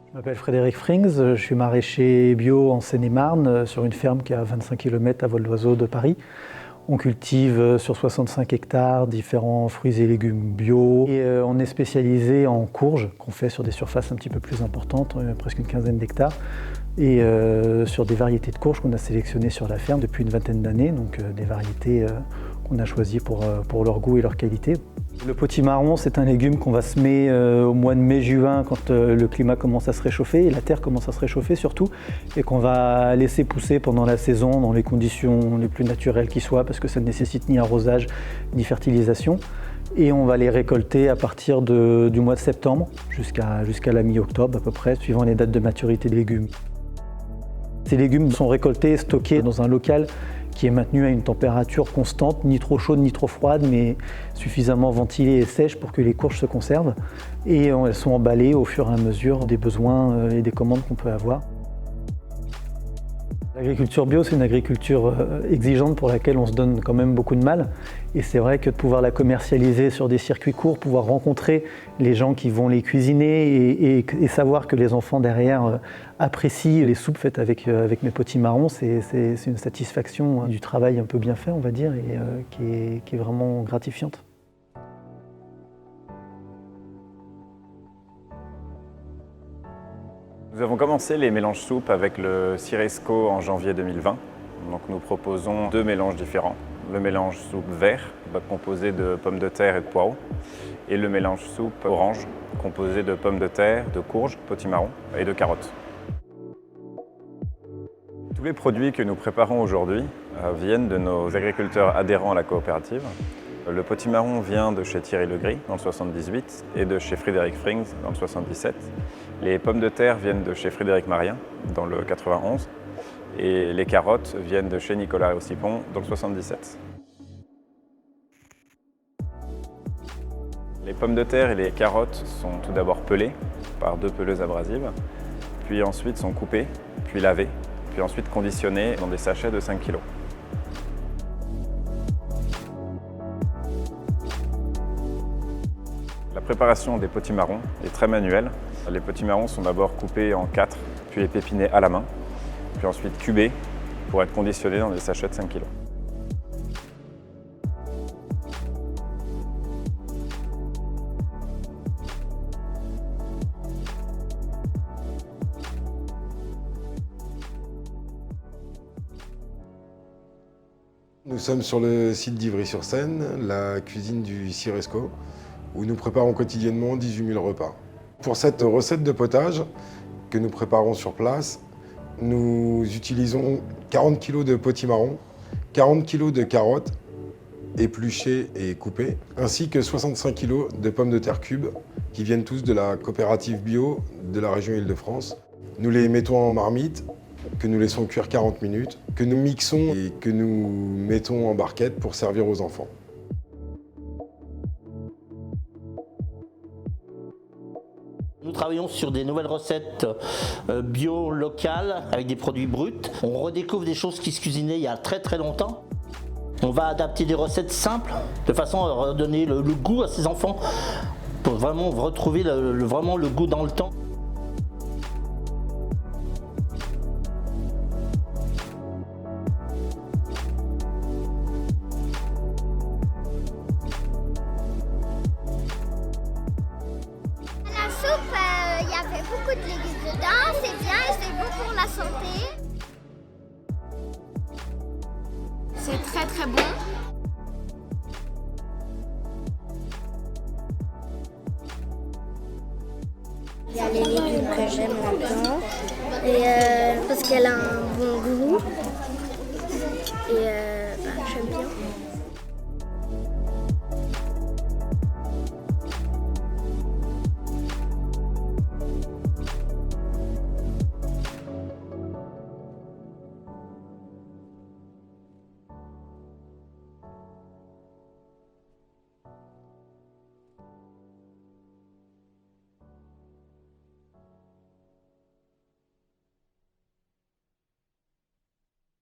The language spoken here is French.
Je m'appelle Frédéric Frings, je suis maraîcher bio en Seine-et-Marne, sur une ferme qui est à 25 km à vol d'oiseau de Paris. On cultive sur 65 hectares différents fruits et légumes bio. Et on est spécialisé en courges, qu'on fait sur des surfaces un petit peu plus importantes, presque une quinzaine d'hectares. Et sur des variétés de courges qu'on a sélectionnées sur la ferme depuis une vingtaine d'années, donc des variétés qu'on a choisies pour leur goût et leur qualité. Le potimarron, c'est un légume qu'on va semer au mois de mai-juin quand le climat commence à se réchauffer et la terre commence à se réchauffer surtout, et qu'on va laisser pousser pendant la saison dans les conditions les plus naturelles qui soient, parce que ça ne nécessite ni arrosage ni fertilisation. Et on va les récolter à partir du mois de septembre jusqu'à la mi-octobre à peu près, suivant les dates de maturité des légumes. Ces légumes sont récoltés et stockés dans un local qui est maintenu à une température constante, ni trop chaude ni trop froide, mais suffisamment ventilée et sèche pour que les courges se conservent. Et elles sont emballées au fur et à mesure des besoins et des commandes qu'on peut avoir. L'agriculture bio, c'est une agriculture exigeante pour laquelle on se donne quand même beaucoup de mal. Et c'est vrai que de pouvoir la commercialiser sur des circuits courts, pouvoir rencontrer les gens qui vont les cuisiner et savoir que les enfants derrière apprécient les soupes faites avec mes potimarrons, c'est une satisfaction du travail un peu bien fait, on va dire, et qui est vraiment gratifiante. Nous avons commencé les mélanges soupes avec le Ciresco en janvier 2020. Donc nous proposons deux mélanges différents. Le mélange soupe vert, composé de pommes de terre et de poireaux, et le mélange soupe orange, composé de pommes de terre, de courges, potimarron et de carottes. Tous les produits que nous préparons aujourd'hui viennent de nos agriculteurs adhérents à la coopérative. Le potimarron vient de chez Thierry Legris dans le 78 et de chez Frédéric Frings dans le 77. Les pommes de terre viennent de chez Frédéric Marien dans le 91 et les carottes viennent de chez Nicolas Ossipon dans le 77. Les pommes de terre et les carottes sont tout d'abord pelées par deux peleuses abrasives, puis ensuite sont coupées, puis lavées, puis ensuite conditionnées dans des sachets de 5 kg. La préparation des potimarrons est très manuelle. Les potimarrons sont d'abord coupés en 4, puis épépinés à la main, puis ensuite cubés pour être conditionnés dans des sachets de 5 kg. Nous sommes sur le site d'Ivry-sur-Seine, la cuisine du Ciresco, où nous préparons quotidiennement 18 000 repas. Pour cette recette de potage que nous préparons sur place, nous utilisons 40 kg de potimarron, 40 kg de carottes épluchées et coupées, ainsi que 65 kg de pommes de terre cubes qui viennent tous de la coopérative bio de la région Île-de-France. Nous les mettons en marmite, que nous laissons cuire 40 minutes, que nous mixons et que nous mettons en barquette pour servir aux enfants. Nous travaillons sur des nouvelles recettes bio locales avec des produits bruts. On redécouvre des choses qui se cuisinaient il y a très longtemps. On va adapter des recettes simples de façon à redonner le goût à ces enfants pour vraiment retrouver vraiment le goût dans le temps. Il y avait beaucoup de légumes dedans, c'est bien et c'est bon pour la santé. C'est très bon. Il y a les légumes que j'aime là-dedans, et parce qu'elle a un bon goût. Et